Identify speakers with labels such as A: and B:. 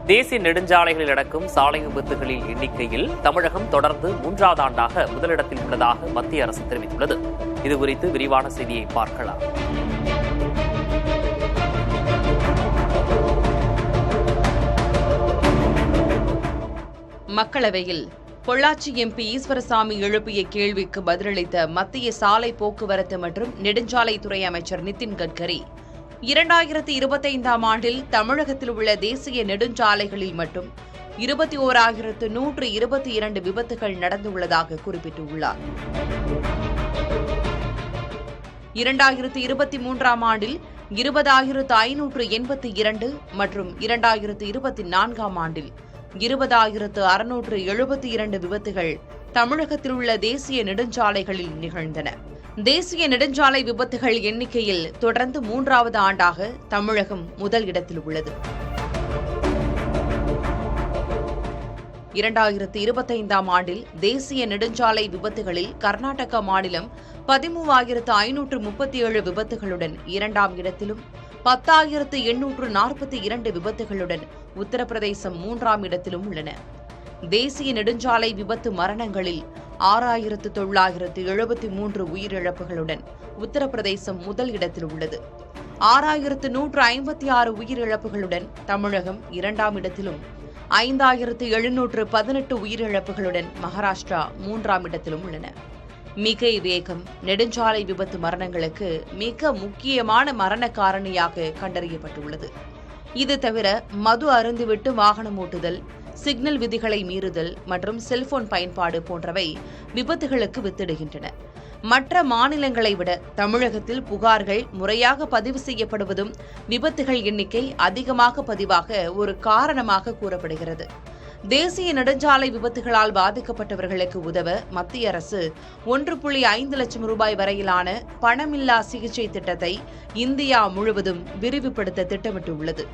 A: தேசிய நெடுஞ்சாலைகளில் நடக்கும் சாலை விபத்துகளின் எண்ணிக்கையில் தமிழகம் தொடர்ந்து 3வது ஆண்டாக முதலிடத்தில் உள்ளதாக மத்திய அரசு தெரிவித்துள்ளது. இதுகுறித்து விரிவான செய்தியை பார்க்கலாம்.
B: மக்களவையில் பொள்ளாச்சி எம்பி ஈஸ்வரசாமி எழுப்பிய கேள்விக்கு பதிலளித்த மத்திய சாலை போக்குவரத்து மற்றும் நெடுஞ்சாலைத்துறை அமைச்சர் நிதின் கட்கரி 2025ஆம் ஆண்டில் தமிழகத்தில் உள்ள தேசிய நெடுஞ்சாலைகளில் மட்டும் 21,122 விபத்துகள் நடந்துள்ளதாக குறிப்பிட்டுள்ளார். 2023ஆம் ஆண்டில் 20,582 மற்றும் 2024ஆம் ஆண்டில் 20,672 விபத்துகள் தமிழகத்தில் உள்ள தேசிய நெடுஞ்சாலைகளில் நிகழ்ந்தன. தேசிய நெடுஞ்சாலை விபத்துகள் எண்ணிக்கையில் தொடர்ந்து 3வது ஆண்டாக தமிழகம் முதல் இடத்தில் உள்ளது. 2025ஆம் ஆண்டில் தேசிய நெடுஞ்சாலை விபத்துகளில் கர்நாடக மாநிலம் 13,537 விபத்துகளுடன் 2ஆம் இடத்திலும் 10,842 விபத்துகளுடன் உத்தரப்பிரதேசம் 3ஆம் இடத்திலும் உள்ளன. தேசிய நெடுஞ்சாலை விபத்து மரணங்களில் 6,973 உயிரிழப்புகளுடன் உத்தரப்பிரதேசம் முதல் இடத்தில் உள்ளது. 6,156 உயிரிழப்புகளுடன் தமிழகம் 2ஆம் இடத்திலும் 5,718 உயிரிழப்புகளுடன் மகாராஷ்டிரா 3ஆம் இடத்திலும் உள்ளன. மிகை வேகம் நெடுஞ்சாலை விபத்து மரணங்களுக்கு மிக முக்கியமான மரண காரணியாக கண்டறியப்பட்டுள்ளது. இது தவிர மது அருந்திவிட்டு வாகனம் ஓட்டுதல், சிக்னல் விதிகளை மீறுதல் மற்றும் செல்போன் பயன்பாடு போன்றவை விபத்துகளுக்கு வித்திடுகின்றன. மற்ற மாநிலங்களை விட தமிழகத்தில் புகார்கள் முறையாக பதிவு செய்யப்படுவதும் விபத்துகள் எண்ணிக்கை அதிகமாக பதிவாக ஒரு காரணமாக கூறப்படுகிறது. தேசிய நெடுஞ்சாலை விபத்துகளால் பாதிக்கப்பட்டவர்களுக்கு உதவ மத்திய அரசு 1.5 லட்சம் ரூபாய் வரையிலான பணமில்லா சிகிச்சை திட்டத்தை இந்தியா முழுவதும் விரிவுபடுத்த திட்டமிட்டுள்ளது.